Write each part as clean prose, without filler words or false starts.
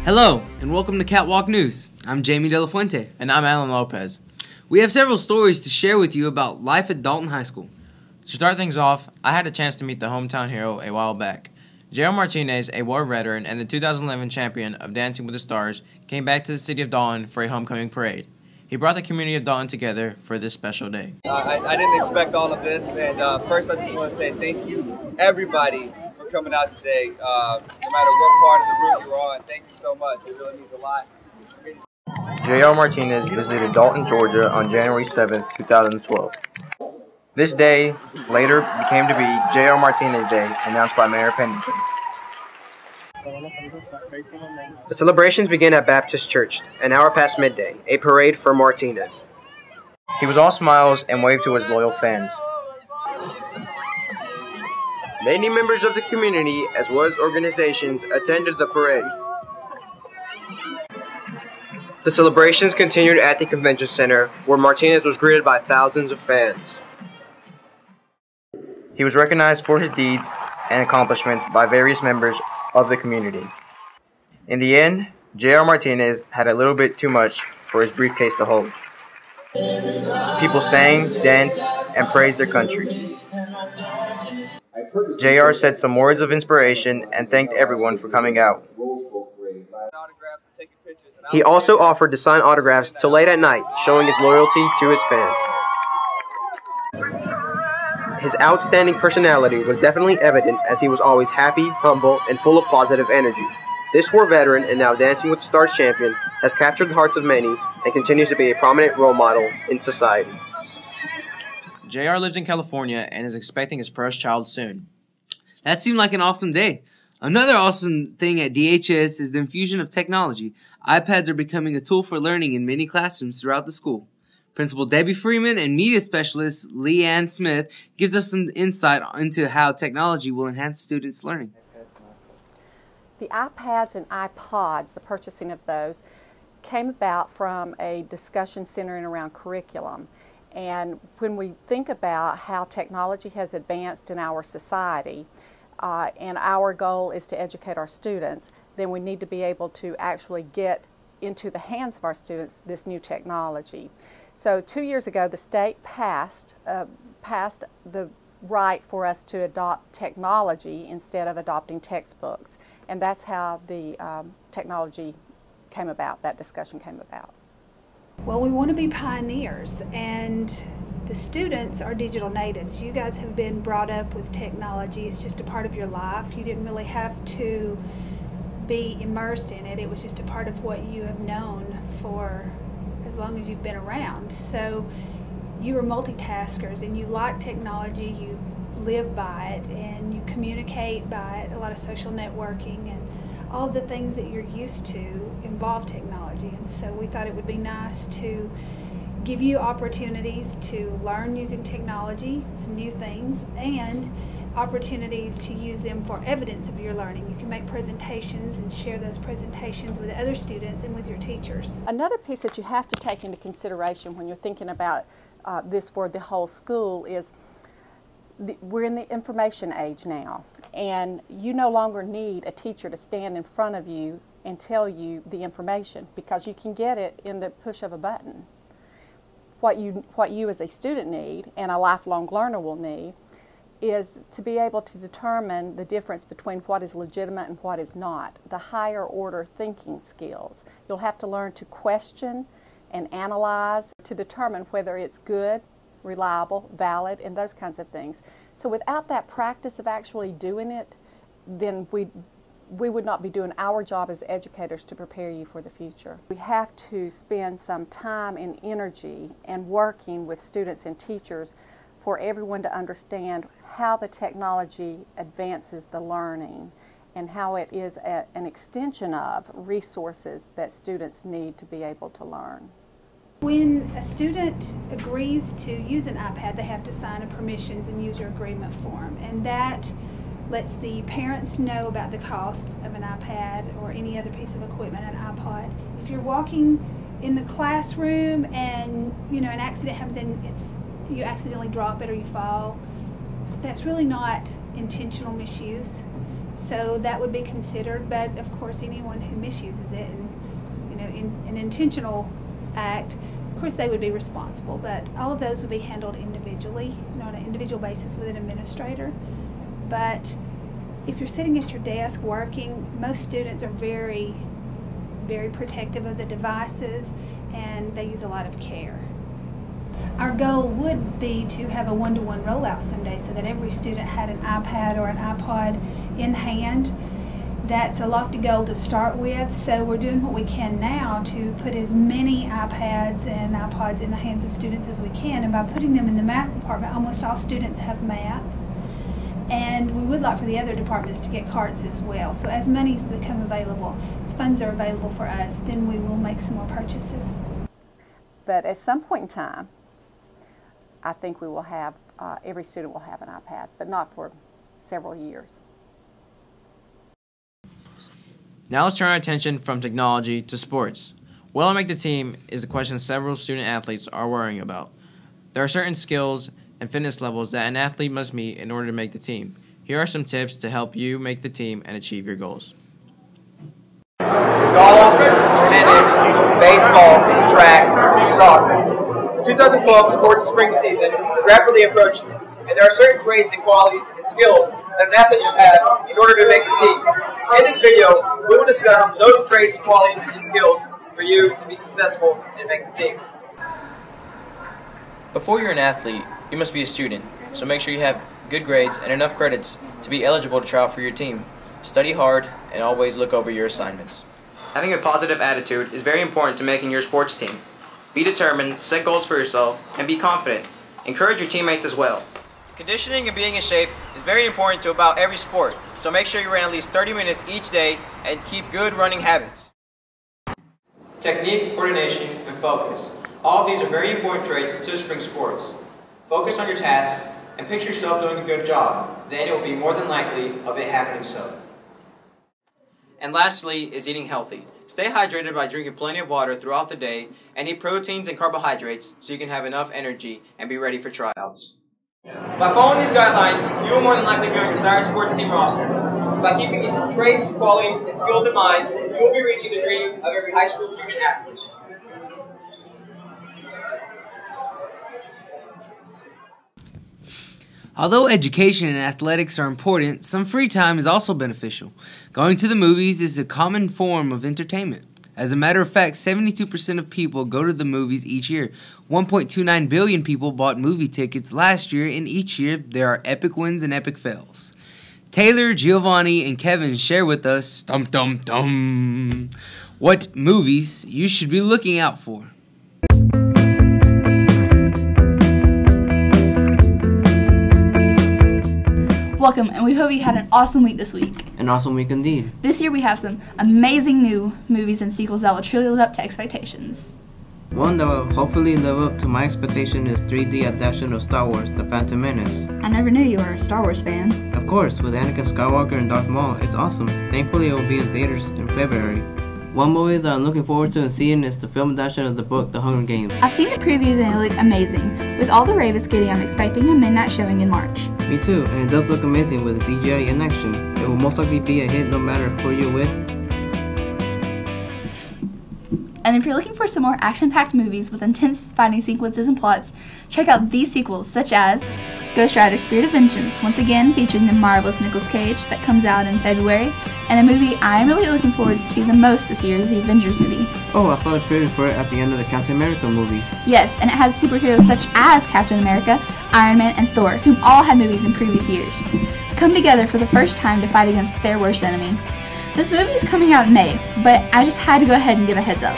Hello, and welcome to Catwalk News. I'm Jamie De La Fuente. And I'm Alan Lopez. We have several stories to share with you about life at Dalton High School. To start things off, I had a chance to meet the hometown hero a while back. JR Martinez, a war veteran and the 2011 champion of Dancing with the Stars, came back to the city of Dalton for a homecoming parade. He brought the community of Dalton together for this special day. I didn't expect all of this, and first I just want to say thank you, everybody, for coming out today. No matter what part of the route you're on, thank you so much. It really means a lot. JR Martinez visited Dalton, Georgia on January 7, 2012. This day later became to be JR Martinez Day, announced by Mayor Pennington. The celebrations began at Baptist Church, an hour past midday, a parade for Martinez. He was all smiles and waved to his loyal fans. Many members of the community, as well as organizations, attended the parade. The celebrations continued at the convention center, where Martinez was greeted by thousands of fans. He was recognized for his deeds and accomplishments by various members of the community. In the end, JR Martinez had a little bit too much for his briefcase to hold. People sang, danced, and praised their country. JR said some words of inspiration and thanked everyone for coming out. He also offered to sign autographs till late at night, showing his loyalty to his fans. His outstanding personality was definitely evident, as he was always happy, humble, and full of positive energy. This war veteran and now Dancing with the Stars champion has captured the hearts of many and continues to be a prominent role model in society. JR lives in California and is expecting his first child soon. That seemed like an awesome day. Another awesome thing at DHS is the infusion of technology. iPads are becoming a tool for learning in many classrooms throughout the school. Principal Debbie Freeman and media specialist Leanne Smith gives us some insight into how technology will enhance students' learning. The iPads and iPods, the purchasing of those, came about from a discussion centering around curriculum. And when we think about how technology has advanced in our society, and our goal is to educate our students, then we need to be able to actually get into the hands of our students this new technology. So 2 years ago, the state passed the right for us to adopt technology instead of adopting textbooks. And that's how the technology came about, that discussion came about. Well, we want to be pioneers, and the students are digital natives. You guys have been brought up with technology. It's just a part of your life. You didn't really have to be immersed in it. It was just a part of what you have known for as long as you've been around. So you are multitaskers, and you like technology, you live by it, and you communicate by it. A lot of social networking and all the things that you're used to involve technology. And so we thought it would be nice to give you opportunities to learn using technology, some new things, and opportunities to use them for evidence of your learning. You can make presentations and share those presentations with other students and with your teachers. Another piece that you have to take into consideration when you're thinking about this for the whole school is we're in the information age now, and you no longer need a teacher to stand in front of you and tell you the information, because you can get it in the push of a button. What you as a student need, and a lifelong learner will need, is to be able to determine the difference between what is legitimate and what is not, the higher order thinking skills. You'll have to learn to question and analyze to determine whether it's good, reliable, valid, and those kinds of things. So without that practice of actually doing it, then we would not be doing our job as educators to prepare you for the future. We have to spend some time and energy and working with students and teachers for everyone to understand how the technology advances the learning and how it is an extension of resources that students need to be able to learn. When a student agrees to use an iPad, they have to sign a permissions and user agreement form, and that lets the parents know about the cost of an iPad or any other piece of equipment, an iPod. If you're walking in the classroom and an accident happens and you accidentally drop it or you fall, that's really not intentional misuse. So that would be considered, but of course anyone who misuses it and, you know, in an intentional act, of course they would be responsible, but all of those would be handled individually, on an individual basis with an administrator. But if you're sitting at your desk working, most students are very, very protective of the devices, and they use a lot of care. Our goal would be to have a one-to-one rollout someday so that every student had an iPad or an iPod in hand. That's a lofty goal to start with, so we're doing what we can now to put as many iPads and iPods in the hands of students as we can, and by putting them in the math department, almost all students have math. And we would like for the other departments to get carts as well. So as monies become available, as funds are available for us, then we will make some more purchases. But at some point in time, I think we will have, every student will have an iPad, but not for several years. Now let's turn our attention from technology to sports. Will I make the team is the question several student athletes are worrying about. There are certain skills and fitness levels that an athlete must meet in order to make the team. Here are some tips to help you make the team and achieve your goals. Golf, tennis, baseball, track, soccer. The 2012 sports spring season is rapidly approaching, and there are certain traits and qualities and skills that an athlete should have in order to make the team. In this video, we will discuss those traits, qualities, and skills for you to be successful and make the team. Before you're an athlete, you must be a student, so make sure you have good grades and enough credits to be eligible to try out for your team. Study hard and always look over your assignments. Having a positive attitude is very important to making your sports team. Be determined, set goals for yourself, and be confident. Encourage your teammates as well. Conditioning and being in shape is very important to about every sport, so make sure you run at least 30 minutes each day and keep good running habits. Technique, coordination, and focus. All of these are very important traits to spring sports. Focus on your tasks and picture yourself doing a good job. Then it will be more than likely of it happening so. And lastly is eating healthy. Stay hydrated by drinking plenty of water throughout the day and eat proteins and carbohydrates so you can have enough energy and be ready for tryouts. By following these guidelines, you will more than likely be on your desired sports team roster. By keeping these traits, qualities, and skills in mind, you will be reaching the dream of every high school student athlete. Although education and athletics are important, some free time is also beneficial. Going to the movies is a common form of entertainment. As a matter of fact, 72% of people go to the movies each year. 1.29 billion people bought movie tickets last year, and each year there are epic wins and epic fails. Taylor, Giovanni, and Kevin share with us, what movies you should be looking out for. Welcome, and we hope you had an awesome week this week. An awesome week indeed. This year we have some amazing new movies and sequels that will truly live up to expectations. One that will hopefully live up to my expectation is 3D adaptation of Star Wars: The Phantom Menace. I never knew you were a Star Wars fan. Of course, with Anakin Skywalker and Darth Maul, it's awesome. Thankfully it will be in theaters in February. One movie that I'm looking forward to and seeing is the film adaptation of the book, The Hunger Games. I've seen the previews and they look amazing. With all the rave it's getting, I'm expecting a midnight showing in March. Me too, and it does look amazing with the CGI in action. It will most likely be a hit no matter who you're with. And if you're looking for some more action-packed movies with intense fighting sequences and plots, check out these sequels such as Ghost Rider: Spirit of Vengeance, once again featuring the marvelous Nicolas Cage, that comes out in February, and a movie I'm really looking forward to the most this year is the Avengers movie. Oh, I saw the preview for it at the end of the Captain America movie. Yes, and it has superheroes such as Captain America, Iron Man, and Thor, whom all had movies in previous years, come together for the first time to fight against their worst enemy. This movie is coming out in May, but I just had to go ahead and give a heads up.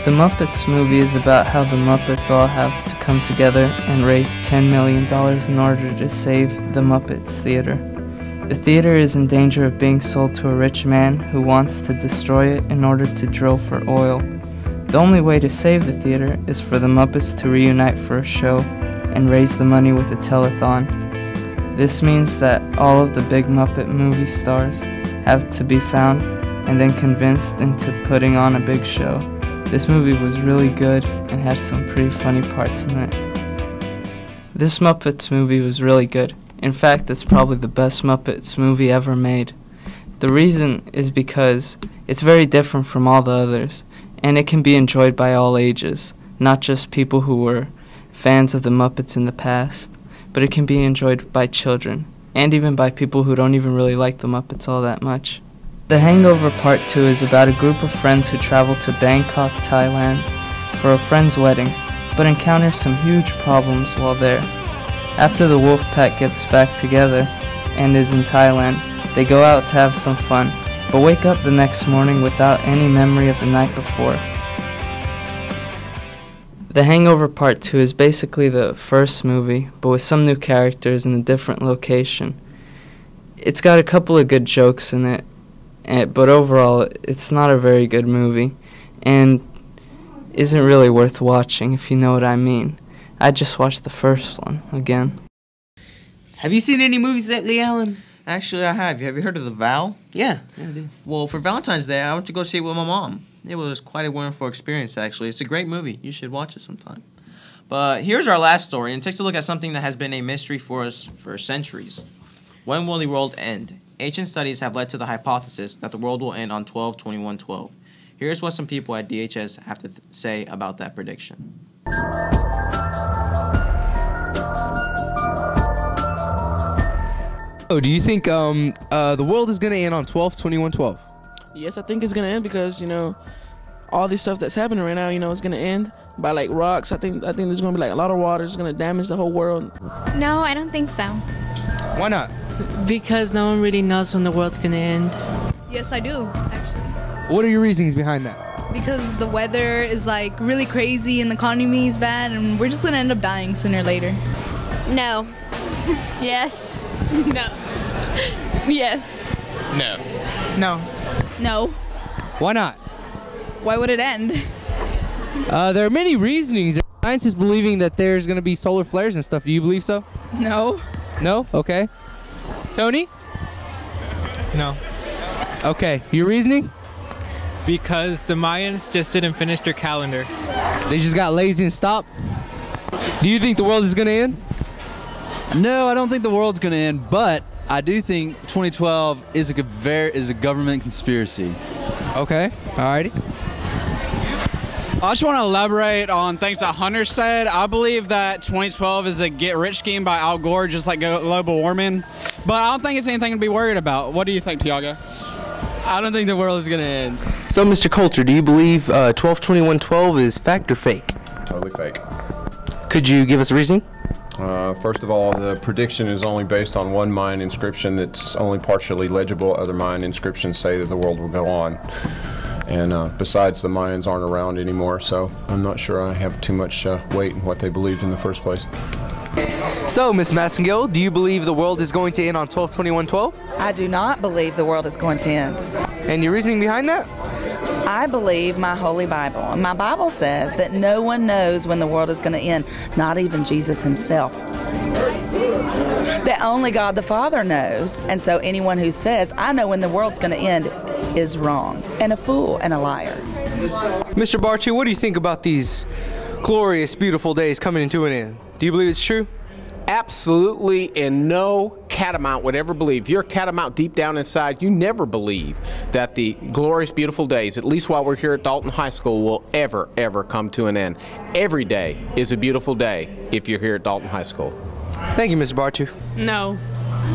The Muppets movie is about how the Muppets all have to come together and raise $10 million in order to save the Muppets Theater. The theater is in danger of being sold to a rich man who wants to destroy it in order to drill for oil. The only way to save the theater is for the Muppets to reunite for a show and raise the money with a telethon. This means that all of the big Muppet movie stars have to be found and then convinced into putting on a big show. This movie was really good and had some pretty funny parts in it. This Muppets movie was really good. In fact, it's probably the best Muppets movie ever made. The reason is because it's very different from all the others, and it can be enjoyed by all ages, not just people who were fans of the Muppets in the past, but it can be enjoyed by children, and even by people who don't even really like the Muppets all that much. The Hangover Part 2 is about a group of friends who travel to Bangkok, Thailand for a friend's wedding, but encounter some huge problems while there. After the wolf pack gets back together and is in Thailand, they go out to have some fun, but wake up the next morning without any memory of the night before. The Hangover Part 2 is basically the first movie, but with some new characters in a different location. It's got a couple of good jokes in it, but overall, it's not a very good movie, and isn't really worth watching, if you know what I mean. I just watched the first one again. Have you seen any movies lately, Alan? Actually, I have. Have you heard of The Vow? Yeah, I do. Well, for Valentine's Day, I went to go see it with my mom. It was quite a wonderful experience, actually. It's a great movie. You should watch it sometime. But here's our last story, and it takes a look at something that has been a mystery for us for centuries. When will the world end? Ancient studies have led to the hypothesis that the world will end on 12/21/12. Here's what some people at DHS have to say about that prediction. Oh, do you think the world is going to end on 12/21/12? Yes, I think it's going to end because, you know, all this stuff that's happening right now, you know, it's going to end by, like, rocks. I think there's going to be, like, a lot of water. It's going to damage the whole world. No, I don't think so. Why not? Because no one really knows when the world's going to end. Yes, I do, actually. What are your reasonings behind that? Because the weather is, like, really crazy and the economy is bad and we're just going to end up dying sooner or later. No. Yes. No. Yes. No. No. No. Why not? Why would it end? There are many reasonings. Scientists believing that there's going to be solar flares and stuff. Do you believe so? No. No? Okay. Tony? No. Okay. Your reasoning? Because the Mayans just didn't finish their calendar. They just got lazy and stopped? Do you think the world is going to end? No, I don't think the world's going to end, but I do think 2012 is a government conspiracy. Okay. Alrighty. I just want to elaborate on things that Hunter said. I believe that 2012 is a get-rich scheme by Al Gore, just like global warming. But I don't think it's anything to be worried about. What do you think, Tiago? I don't think the world is going to end. So, Mr. Coulter, do you believe 12/21/12 is fact or fake? Totally fake. Could you give us a reasoning? First of all, the prediction is only based on one Mayan inscription that's only partially legible. Other Mayan inscriptions say that the world will go on. And besides, the Mayans aren't around anymore, so I'm not sure I have too much weight in what they believed in the first place. So, Miss Massengill, do you believe the world is going to end on 12/21/12? I do not believe the world is going to end. And your reasoning behind that? I believe my Holy Bible. And my Bible says that no one knows when the world is going to end, not even Jesus himself. That only God the Father knows. And so anyone who says, I know when the world's going to end, is wrong, and a fool, and a liar. Mr. Barchi, what do you think about these glorious, beautiful days coming to an end? Do you believe it's true? Absolutely, and no catamount would ever believe. If you're a catamount deep down inside, you never believe that the glorious, beautiful days, at least while we're here at Dalton High School, will ever come to an end. Every day is a beautiful day if you're here at Dalton High School. Thank you, Mr. Barchi. No.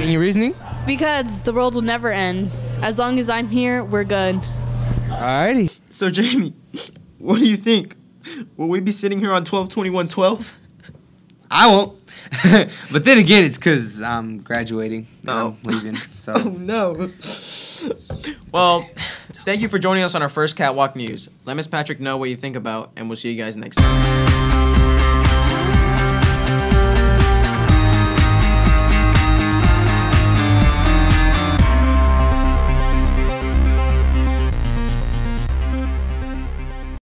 And your reasoning? Because the world will never end. As long as I'm here, we're good. Alrighty. So, Jamie, what do you think? Will we be sitting here on 12/21/12? I won't. But then again, it's because I'm graduating. I'm leaving. So. Oh, no. Well, thank you for joining us on our first Catwalk News. Let Miss Patrick know what you think about, and we'll see you guys next time.